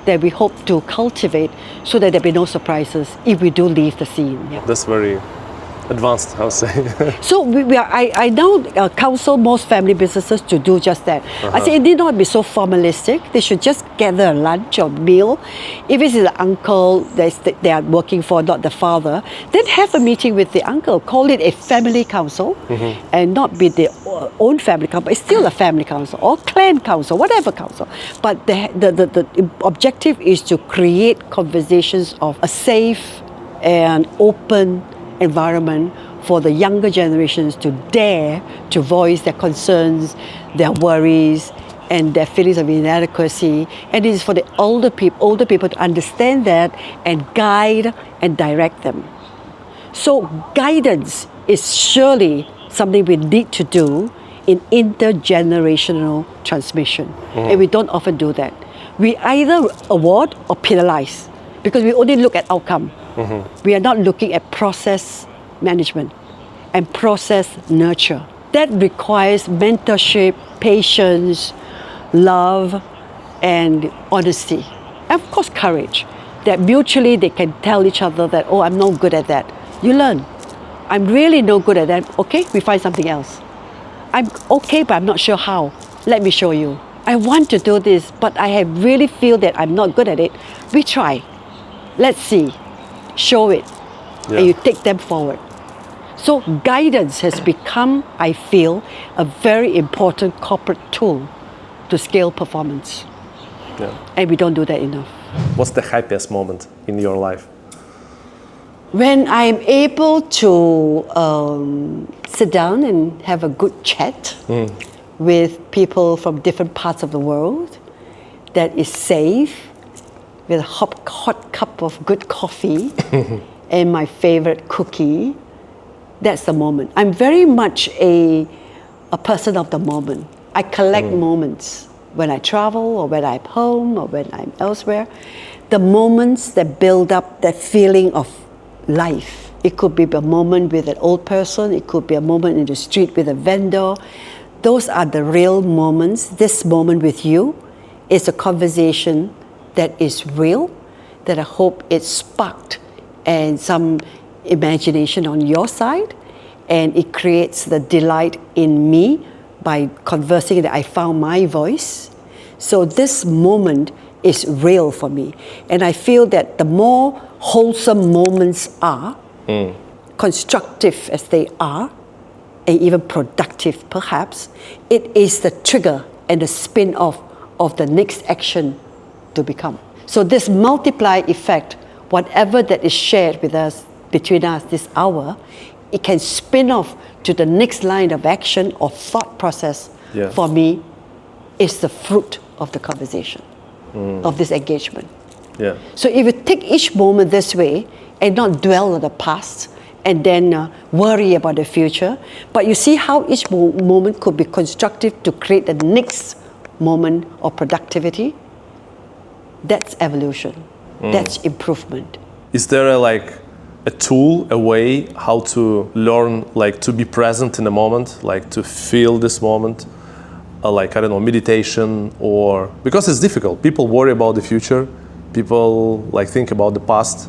that we hope to cultivate, so that there be no surprises if we do leave the scene. Yeah. That's very advanced, I would say. So I now counsel most family businesses to do just that. I say it need not be so formalistic. They should just gather a lunch or meal. If it's the uncle they are working for, not the father, then have a meeting with the uncle. Call it a family council, and not be their own family council. It's still a family council or clan council, whatever council. But the objective is to create conversations of a safe and open environment for the younger generations to dare to voice their concerns, their worries, and their feelings of inadequacy. And it is for the older people to understand that and guide and direct them. So guidance is surely something we need to do in intergenerational transmission. And we don't often do that. We either award or penalize, because we only look at outcome. We are not looking at process management and process nurture. That requires mentorship, patience, love, and honesty. And of course, courage. That mutually they can tell each other that, oh, I'm no good at that. You learn. I'm really no good at that. Okay, we find something else. I'm okay, but I'm not sure how. Let me show you. I want to do this, but I really feel that I'm not good at it. We try. Let's see. Show it, and you take them forward. So guidance has become, I feel, a very important corporate tool to scale performance. And we don't do that enough. What's the happiest moment in your life? When I'm able to sit down and have a good chat with people from different parts of the world that is safe, with a hot cup of good coffee and my favorite cookie, that's the moment. I'm very much a person of the moment. I collect moments when I travel or when I'm home or when I'm elsewhere. The moments that build up that feeling of life. It could be a moment with an old person, it could be a moment in the street with a vendor. Those are the real moments. This moment with you is a conversation that is real, that I hope it sparked and some imagination on your side, and it creates the delight in me by conversing that I found my voice. So this moment is real for me. And I feel that the more wholesome moments are, constructive as they are, and even productive perhaps, it is the trigger and the spin-off of the next action to become. So this multiply effect, whatever that is shared with us, between us this hour, it can spin off to the next line of action or thought process. For me, is the fruit of the conversation, of this engagement. So if you take each moment this way and not dwell on the past and then worry about the future, but you see how each moment could be constructive to create the next moment of productivity, that's evolution, that's improvement. Is there a tool, a way how to learn, to be present in the moment, to feel this moment? I don't know, meditation, or because it's difficult. People worry about the future. People think about the past.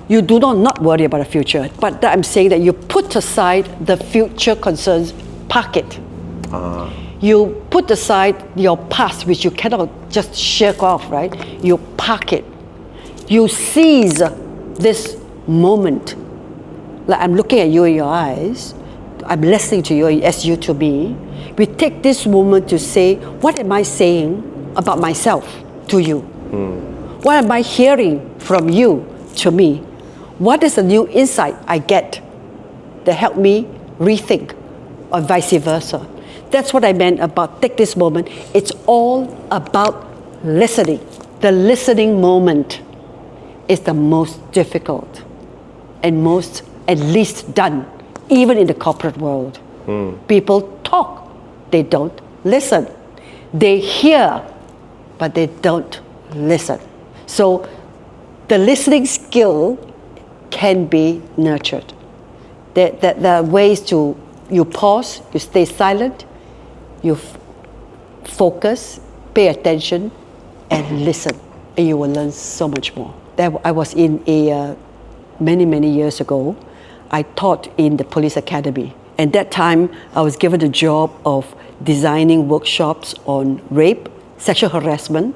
You do not worry about the future, but I'm saying that you put aside the future concerns, park it. You put aside your past, which you cannot just shake off, right? You park it. You seize this moment. I'm looking at you in your eyes. I'm listening to you as you to me. We take this moment to say, what am I saying about myself to you? What am I hearing from you to me? What is the new insight I get that help me rethink, or vice versa? That's what I meant about take this moment. It's all about listening. The listening moment is the most difficult and most at least done, even in the corporate world. People talk, they don't listen. They hear, but they don't listen. So the listening skill can be nurtured. There are ways to, you pause, you stay silent, you focus, pay attention, and listen, and you will learn so much more. I was in many years ago, I taught in the police academy. And that time, I was given the job of designing workshops on rape, sexual harassment,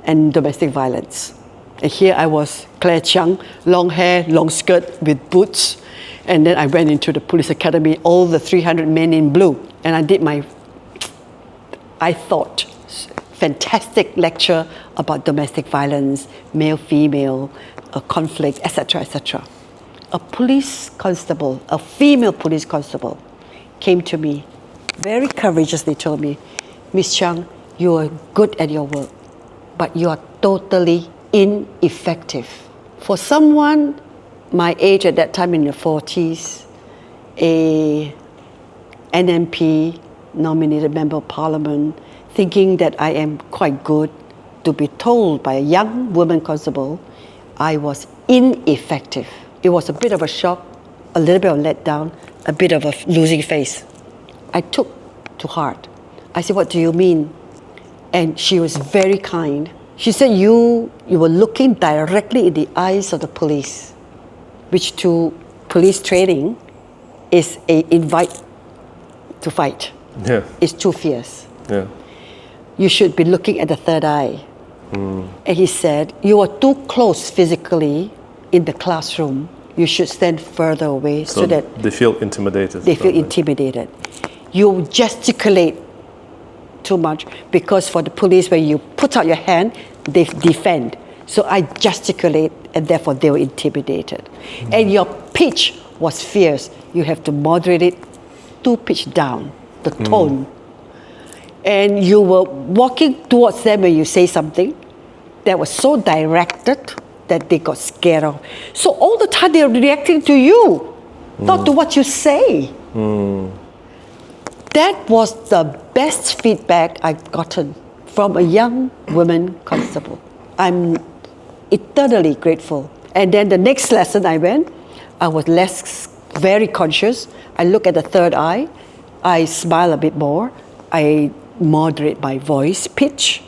and domestic violence. And here I was, Claire Chiang, long hair, long skirt with boots. And then I went into the police academy, all the 300 men in blue. And I did my, I thought, fantastic lecture about domestic violence, male-female, conflict, etc., etc. A police constable, a female police constable, came to me, very courageously told me, Miss Chiang, you are good at your work, but you are totally ineffective. For someone my age at that time in the 40s, a NMP nominated member of parliament, thinking that I am quite good, to be told by a young woman constable I was ineffective. It was a bit of a shock, a little bit of letdown, a bit of a losing face. I took to heart. I said, what do you mean? And she was very kind. She said, you were looking directly in the eyes of the police, which to police training is an invite to fight. It's too fierce. You should be looking at the third eye. And he said, you are too close physically in the classroom. You should stand further away so that they feel intimidated. They feel intimidated. You gesticulate too much, because for the police, when you put out your hand, they defend. So I gesticulate, and therefore they were intimidated. And your pitch was fierce. You have to moderate it 2 pitch down, the tone. And you were walking towards them when you say something that was so directed that they got scared of. So all the time they're reacting to you, not to what you say. That was the best feedback I've gotten from a young woman constable. I'm eternally grateful. And then the next lesson I went, I was very conscious. I look at the third eye. I smile a bit more. I moderate my voice pitch.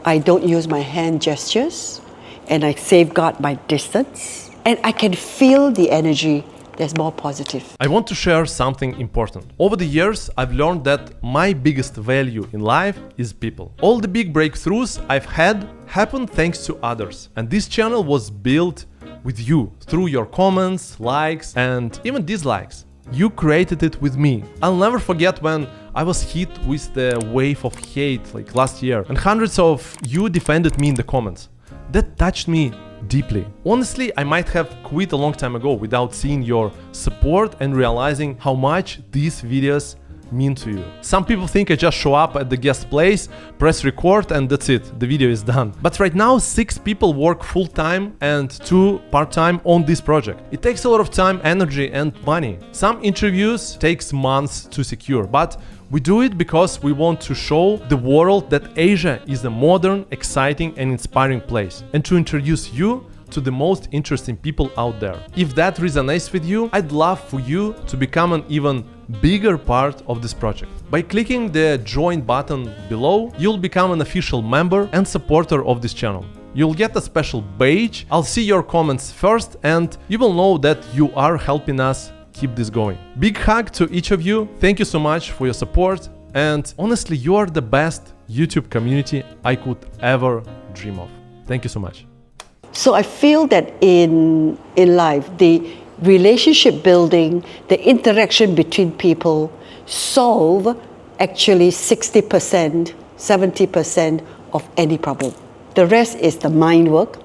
I don't use my hand gestures. And I safeguard my distance. And I can feel the energy that's more positive. I want to share something important. Over the years, I've learned that my biggest value in life is people. All the big breakthroughs I've had happened thanks to others. And this channel was built with you through your comments, likes, and even dislikes. You created it with me. I'll never forget when I was hit with the wave of hate like last year, and hundreds of you defended me in the comments. That touched me deeply. Honestly, I might have quit a long time ago without seeing your support and realizing how much these videos mean to you. Some people think I just show up at the guest place, press record, and that's it, the video is done. But right now 6 people work full-time and 2 part-time on this project. It takes a lot of time, energy, and money. Some interviews takes months to secure, but we do it because we want to show the world that Asia is a modern, exciting, and inspiring place, and to introduce you to the most interesting people out there. If that resonates with you, I'd love for you to become an even bigger part of this project. By clicking the join button below, you'll become an official member and supporter of this channel. You'll get a special badge. I'll see your comments first, and you will know that you are helping us keep this going. Big hug to each of you. Thank you so much for your support. And honestly, you are the best YouTube community I could ever dream of. Thank you so much. So I feel that in life, the relationship building, the interaction between people solve actually 60%, 70% of any problem. The rest is the mind work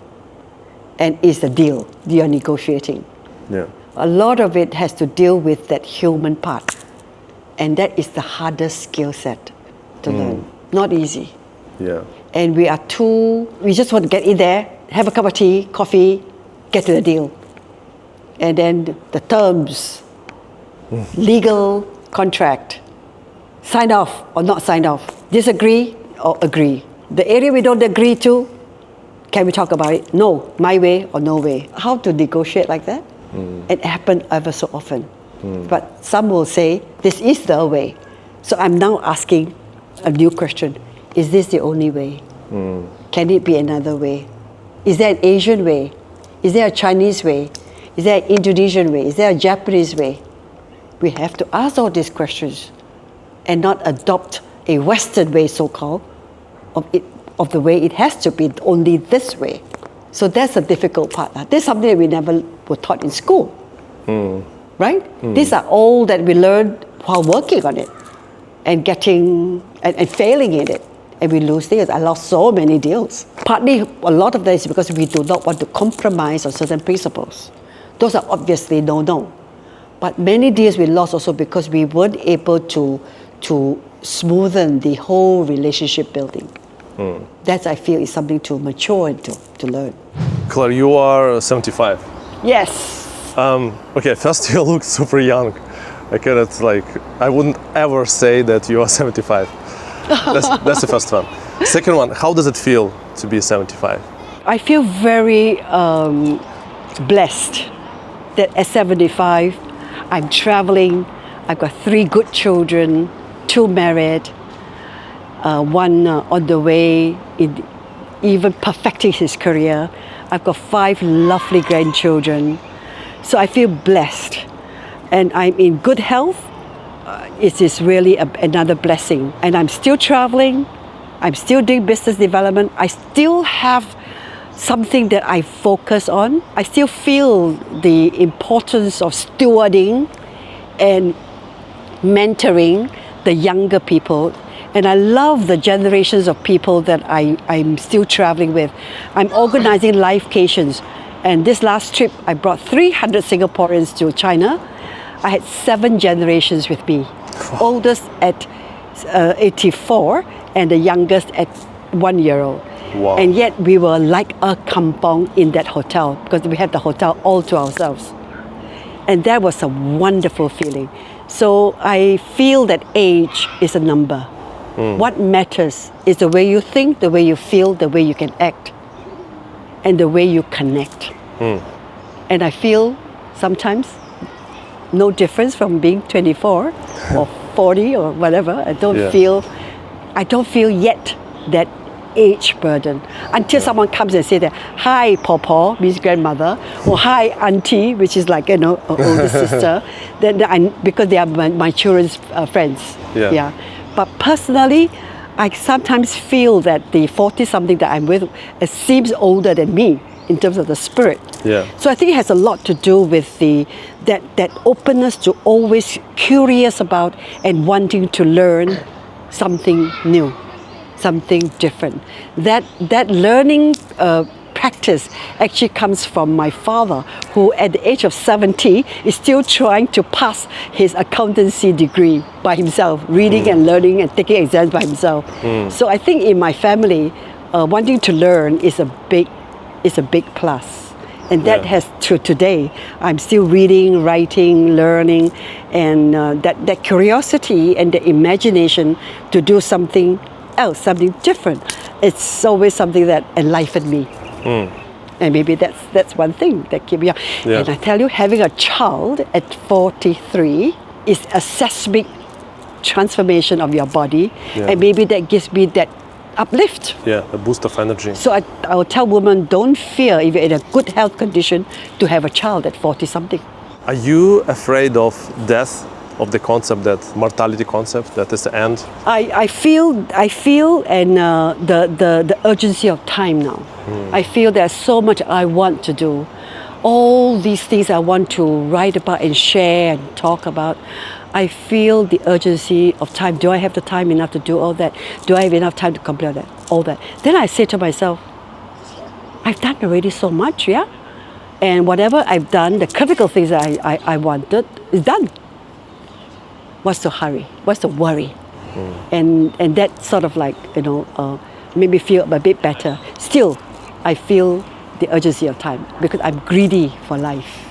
and is the deal you're negotiating. Yeah. A lot of it has to deal with that human part. And that is the hardest skill set to learn. Not easy. Yeah. And we just want to get in there, have a cup of tea, coffee, get to the deal. And then the terms, legal contract, sign off or not sign off, disagree or agree. The area we don't agree to, can we talk about it? No, my way or no way. How to negotiate like that? It happens ever so often. But some will say, this is the way. So I'm now asking a new question. Is this the only way? Can it be another way? Is there an Asian way? Is there a Chinese way? Is there an Indonesian way? Is there a Japanese way? We have to ask all these questions and not adopt a Western way, so-called, of the way it has to be only this way. So that's the difficult part. That's something that we never were taught in school, right? These are all that we learned while working on it and getting and failing in it. And we lose deals. I lost so many deals. Partly, a lot of that is because we do not want to compromise on certain principles. Those are obviously no. But many deals we lost also because we weren't able to smoothen the whole relationship building. That, I feel, is something to mature and to learn. Claire, you are 75. Yes. Okay, first you look super young. I wouldn't ever say that you are 75. That's the first one. Second one, how does it feel to be 75? I feel very blessed that at 75, I'm traveling. I've got 3 good children, 2 married, one on the way in even perfecting his career. I've got 5 lovely grandchildren. So I feel blessed. And I'm in good health. It is really another blessing. And I'm still traveling. I'm still doing business development. I still have something that I focus on. I still feel the importance of stewarding and mentoring the younger people And I love the generations of people that I'm still traveling with. I'm organizing livecations. And this last trip, I brought 300 Singaporeans to China. I had 7 generations with me. Oldest at 84 and the youngest at 1 year old. Wow. And yet we were like a kampong in that hotel because we had the hotel all to ourselves. And that was a wonderful feeling. So I feel that age is a number. What matters is the way you think, the way you feel, the way you can act, and the way you connect. And I feel sometimes no difference from being 24 or 40 or whatever. I don't feel yet that age burden until someone comes and say that, hi Pawpaw, means grandmother, or hi auntie, which is like, older sister. Then because they are my children's friends. Yeah. But personally, I sometimes feel that the 40-something that I'm with seems older than me in terms of the spirit. Yeah. So I think it has a lot to do with that openness to always curious about and wanting to learn something new, something different. That learning practice actually comes from my father, who at the age of 70 is still trying to pass his accountancy degree by himself, reading and learning and taking exams by himself. So I think in my family, wanting to learn is a big plus. And that has to today, I'm still reading, writing, learning, and that curiosity and the imagination to do something else, something different. It's always something that enlivened me. And maybe that's one thing that keeps me young. And I tell you, having a child at 43 is a seismic transformation of your body, and maybe that gives me that uplift. Yeah, a boost of energy. So I will tell women, don't fear if you're in a good health condition to have a child at 40-something. Are you afraid of death, of the concept, that mortality concept, that is the end? I feel and the urgency of time now. I feel there's so much I want to do. All these things I want to write about and share and talk about. I feel the urgency of time. Do I have the time enough to do all that? Do I have enough time to complete all that? Then I say to myself, I've done already so much, and whatever I've done, the critical things that I wanted is done. What's the hurry? What's the worry? And that sort of like, made me feel a bit better. Still, I feel the urgency of time because I'm greedy for life.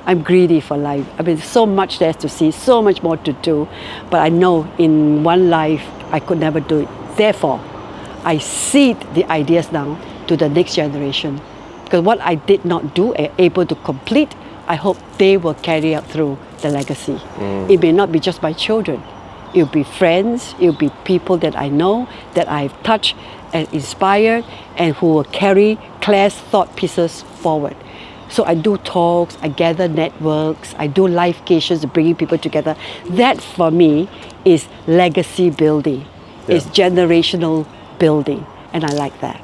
I'm greedy for life. I mean, so much there's to see, so much more to do. But I know in one life, I could never do it. Therefore, I seed the ideas now to the next generation. Because what I did not do, able to complete, I hope they will carry out through the legacy. It may not be just my children. It'll be friends, it'll be people that I know, that I've touched and inspired, and who will carry Claire's thought pieces forward. So I do talks, I gather networks, I do livecations, bringing people together. That for me is legacy building, is generational building, and I like that.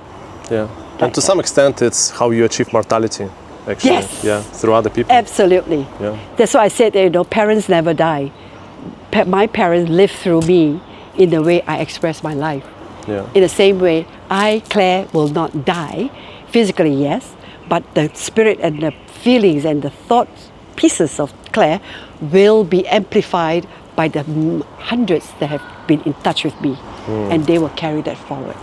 Yeah, and to some extent it's how you achieve mortality, actually. Yes. Yeah, through other people. Absolutely. Yeah. That's why I said, parents never die. My parents lived through me in the way I express my life. Yeah. In the same way, I, Claire, will not die, physically yes, but the spirit and the feelings and the thought pieces of Claire will be amplified by the hundreds that have been in touch with me, and they will carry that forward.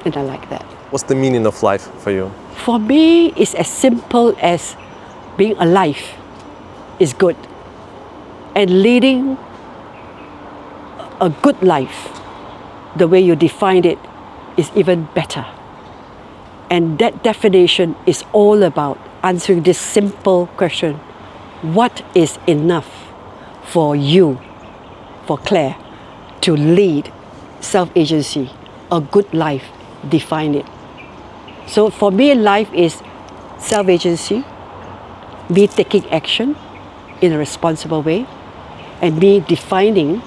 And I like that. What's the meaning of life for you? For me, it's as simple as being alive is good, and leading a good life, the way you defined it, is even better. And that definition is all about answering this simple question: what is enough for you, for Claire, to lead self-agency, a good life? Define it. So for me, life is self-agency, me taking action in a responsible way, and me defining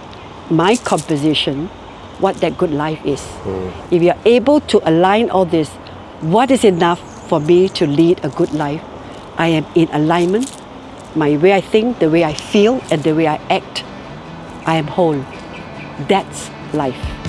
my composition, what that good life is. If you're able to align all this, what is enough for me to lead a good life? I am in alignment. My way I think, the way I feel, and the way I act, I am whole. That's life.